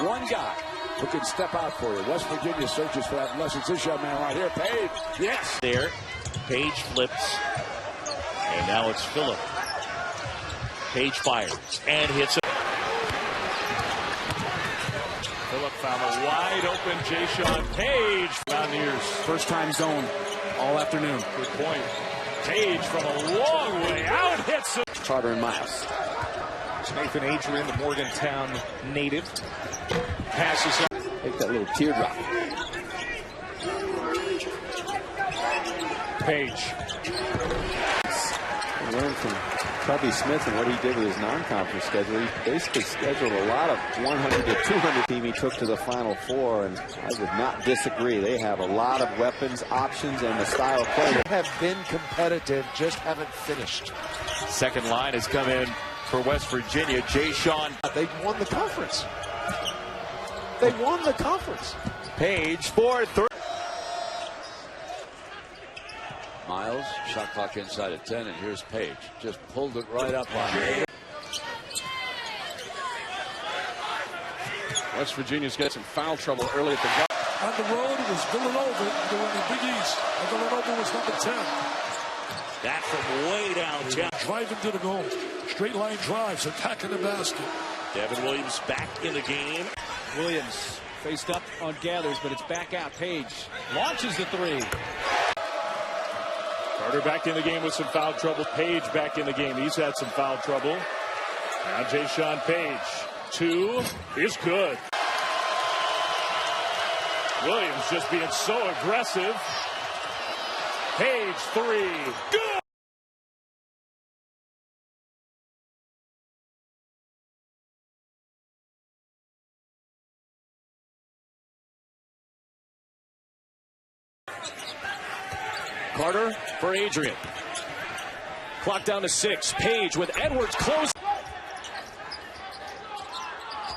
one guy who can step out for you. West Virginia searches for that unless it's this young man right here. Paige. Yes. There. Paige flips. And now it's Phillip. Paige fires and hits it. Phillip found a wide open Jaysean Paige. Mountaineers. First time zone all afternoon. Good point. Paige from a long way out hits it. Carter and Miles. Nathan Adrian, the Morgantown native, passes up. Take that little teardrop. Page. Learn from Tubby Smith and what he did with his non-conference schedule. He basically scheduled a lot of 100 to 200 team he took to the Final Four, and I would not disagree. They have a lot of weapons, options, and the style of play. They have been competitive, just haven't finished. Second line has come in for West Virginia. Jaysean. They won the conference. They won the conference. Paige for 3. Miles, shot clock inside at 10, and here's Paige. Just pulled it right up on it. West Virginia's got some foul trouble early at the gut. On the road, it was Villanova doing the Big East, and Villanova was number 10. That from way downtown. Driving to the goal. Straight line drives, attacking the basket. Devin Williams back in the game. Williams faced up on Gathers, but it's back out. Paige launches the three. Carter back in the game with some foul trouble. Paige back in the game. He's had some foul trouble. Now Jaysean Paige. 2 is good. Williams just being so aggressive. Paige 3. Good. Carter for Adrian. Clock down to 6. Paige with Edwards close.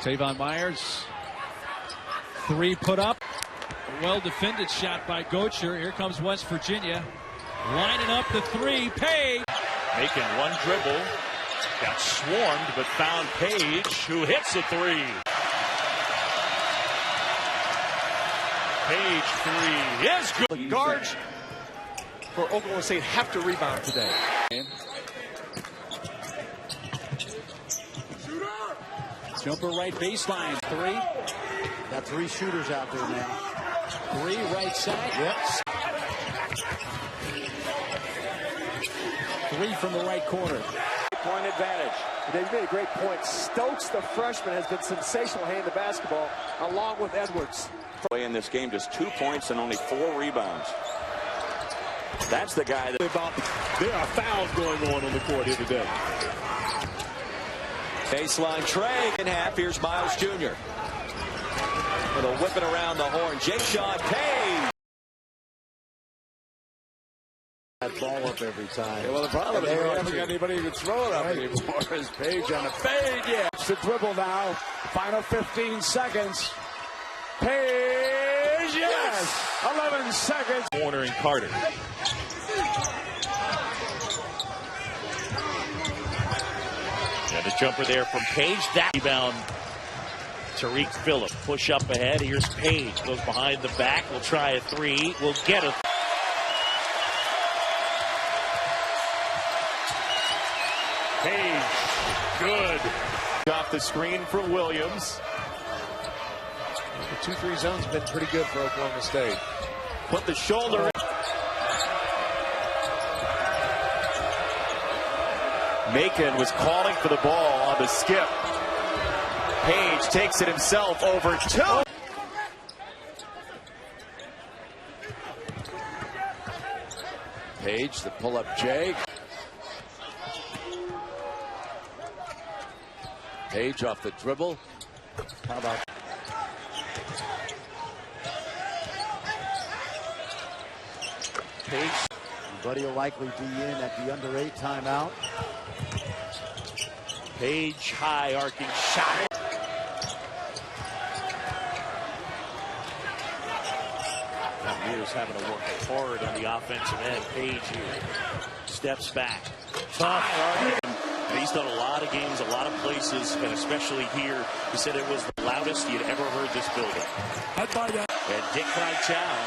Tavon Myers. 3 put up. A well-defended shot by Gocher. Here comes West Virginia. Lining up the 3. Paige. Making one dribble. Got swarmed, but found Paige, who hits the 3. Paige 3 is good. The guards for Oklahoma State have to rebound today. Jumper right baseline. 3. Got 3 shooters out there now. 3 right side. Yep. 3 from the right corner. Point advantage. They made a great point. Stokes, the freshman, has been sensational handling the basketball, along with Edwards. In this game, just 2 points and only 4 rebounds. That's the guy that... There are fouls going on the court here today. Baseline Trey in half. Here's Miles Jr. with a whipping around the horn. Jaysean Paige. That ball up every time. Yeah, well, the problem is we haven't got anybody who can throw it up anymore. Is Paige on a fade? Yeah. It's the dribble now. Final 15 seconds. Paige, yes! 11 seconds. Warner and Carter. And a jumper there from Paige. That rebound. Tariq Phillip. Push up ahead. Here's Paige. Goes behind the back. Will try a 3. Will get a... Paige, good. Off the screen for Williams. The 2-3 zone's been pretty good for Oklahoma State. Put the shoulder. Macon was calling for the ball on the skip. Paige takes it himself over 2. Paige, the pull-up J. Paige off the dribble. How about... Paige. Buddy will likely be in at the under 8 timeout. Paige, high arcing shot. Mountaineers having to work hard on the offensive end. Paige here steps back. Tough. He's done a lot of games, a lot of places, and especially here. He said it was the loudest you'd ever heard this building. I'd buy that. And Dick Vitale,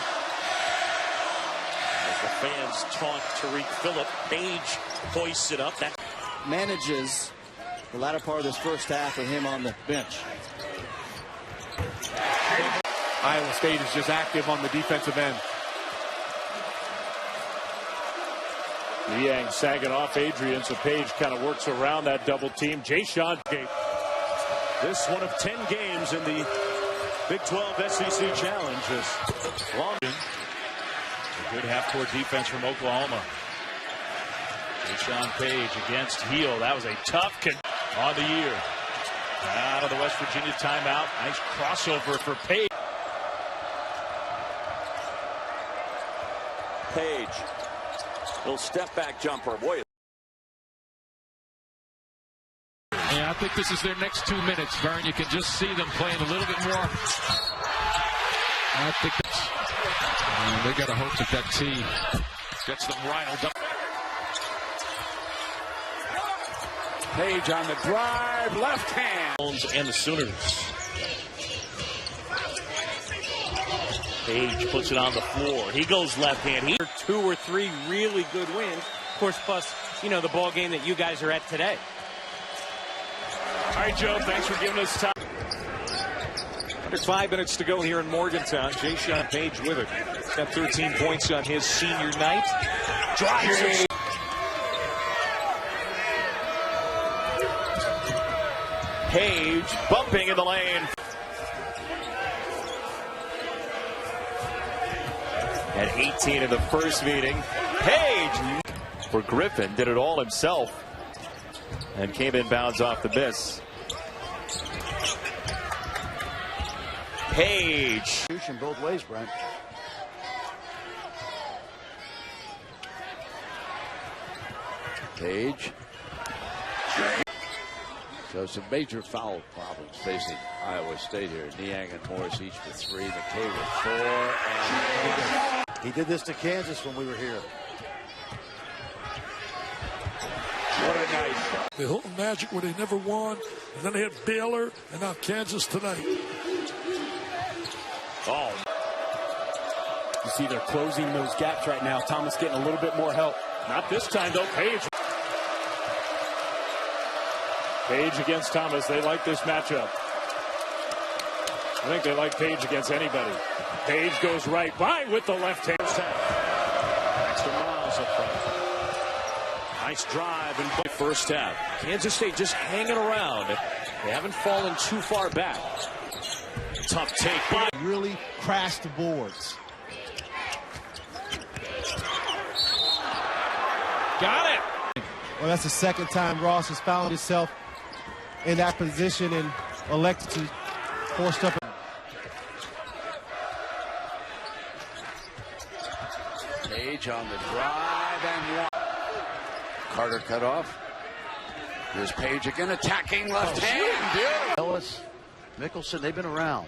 as the fans taunt Tariq Phillip, Paige hoists it up. That Manages the latter part of this first half with him on the bench. Iowa State is just active on the defensive end. Niang sagging off Adrian, so Paige kind of works around that double team. Jaysean. This one of 10 games in the Big 12 SEC Challenge is long. A good half-court defense from Oklahoma. Jaysean Paige against Heel. That was a tough on the year. Out of the West Virginia timeout. Nice crossover for Paige. Paige. Little step back jumper. Boy. Yeah, I think this is their next 2 minutes, Vern. You can just see them playing a little bit more. I think that's, they got to hope that that team gets them riled up. Paige on the drive, left hand. And the Sooners. Paige puts it on the floor. He goes left hand. 2 or 3 really good wins. Of course, plus, you know, the ball game that you guys are at today. All right, Joe, thanks for giving us time. Under 5 minutes to go here in Morgantown. Jaysean Paige with it. Got 13 points on his senior night. Drives it. Paige bumping in the lane. At 18 in the first meeting, Paige for Griffin did it all himself and came in bounds off the miss. Paige. Both ways, Brent. Paige. So some major foul problems facing Iowa State here. Niang and Morris each with 3, McKay with 4, and he did this to Kansas when we were here. what a night. The Hilton Magic where they never won, and then they had Baylor, and now Kansas tonight. Oh. You see they're closing those gaps right now. Thomas getting a little bit more help. Not this time, though. Paige. Paige against Thomas. They like this matchup. I think they like Paige against anybody. Paige goes right by with the left hand. Extra miles up front. Nice drive in the first half. Kansas State just hanging around. They haven't fallen too far back. Tough take. Really crashed the boards. Got it. Well, that's the second time Ross has found himself in that position and elected to force up. Paige on the drive and one. Carter cut off. Here's Paige again attacking left hand. Ellis, Mickelson, they've been around.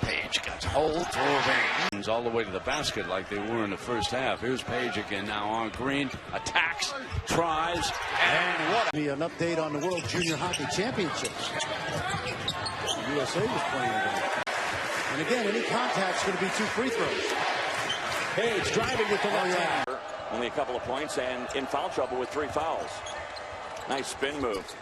Paige got hold through all the way to the basket like they were in the first half. Here's Paige again now on green. Attacks, tries, and what? An update on the World Junior Hockey Championships. The USA was playing again. And again, any contact's going to be 2 free throws. Paige driving with the left hand. Only a couple of points and in foul trouble with 3 fouls. Nice spin move.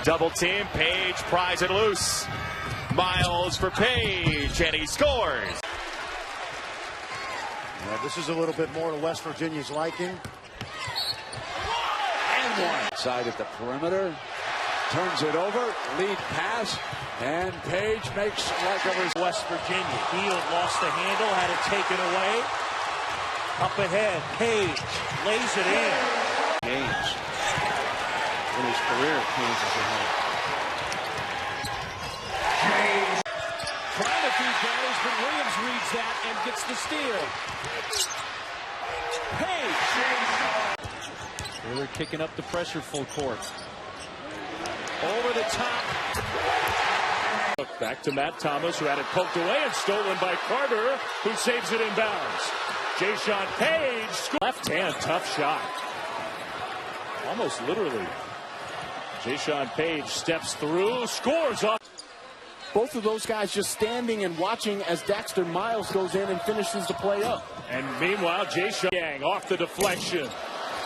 Double team. Paige pries it loose. Miles for Paige, and he scores. Yeah, this is a little bit more to West Virginia's liking. And one. Side at the perimeter. Turns it over. Lead pass. And Paige makes like over West Virginia. Heel lost the handle, had it taken away. Up ahead, Paige lays it in. Games in his career at Kansas at home. Trying to feed guys, but Williams reads that and gets the steal. Paige. Taylor kicking up the pressure full court. Over the top. Back to Matt Thomas, who had it poked away and stolen by Carter, who saves it in bounds. Jaysean Paige, left hand, tough shot. almost literally. Jaysean Paige steps through, scores off. Both of those guys just standing and watching as Dexter Miles goes in and finishes the play up. And meanwhile, Jaysean off the deflection.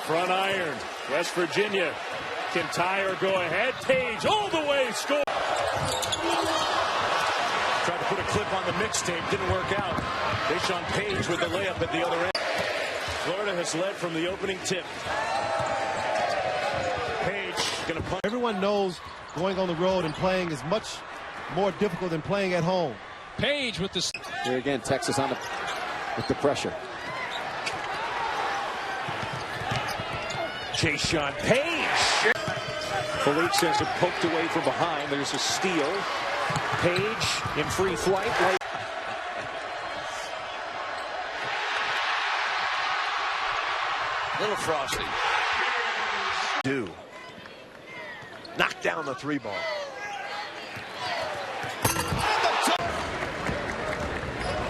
Front iron. West Virginia can tie or go ahead. Paige all the way, score. Tried to put a clip on the mixtape, didn't work out. Jaysean Paige with the layup at the other end. Florida has led from the opening tip. Paige going to punch. Everyone knows going on the road and playing is much more difficult than playing at home. Paige with the... Here again, Texas on with the pressure. Jaysean Paige. Philippe says it poked away from behind. There's a steal. Paige in free flight. Little frosty. Knock down the three ball.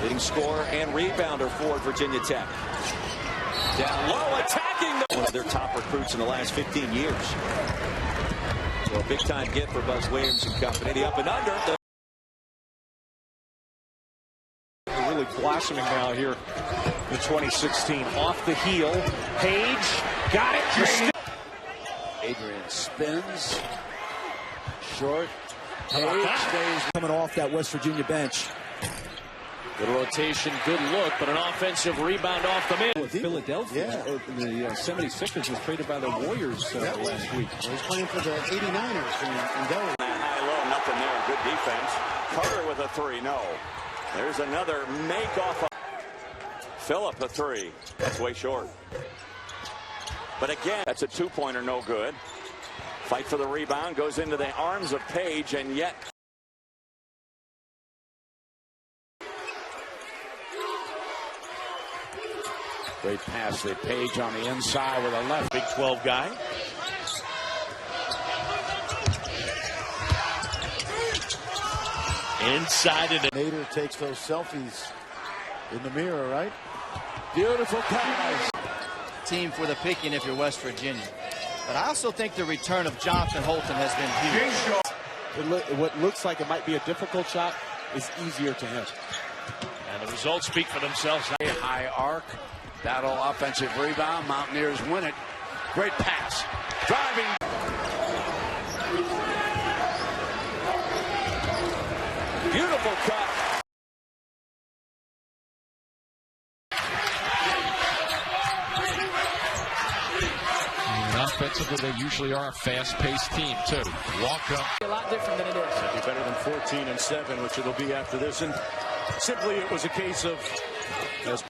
Leading scorer and rebounder for Virginia Tech. Down low, attacking one of their top recruits in the last 15 years. So a big-time get for Buzz Williams and company. The up and under. They're really blossoming now here in 2016. Off the heel. Paige got it. Adrian spins. Short. Paige stays coming off that West Virginia bench. Good rotation, good look, but an offensive rebound off the mid. With Philadelphia, the 76ers was traded by the Warriors last week. He was playing for the 89ers in Delaware. High low, nothing there. Good defense. Carter with a three. No. There's another make off. Phillip a three. That's way short. But again, that's a two-pointer, no good. Fight for the rebound, goes into the arms of Paige, and yet. Great pass to Paige on the inside with a left. Big 12 guy. Inside it. Nader takes those selfies in the mirror, right? Beautiful pass. Team for the picking if you're West Virginia. But I also think the return of Jonathan Holton has been huge. What looks like it might be a difficult shot is easier to hit. And the results speak for themselves. High arc. Battle offensive rebound. Mountaineers win it. Great pass. Driving. Beautiful cut. And offensively, they usually are a fast-paced team, too. Walk up. A lot different than it is. It'll be better than 14 and 7, which it'll be after this. And simply, it was a case of, as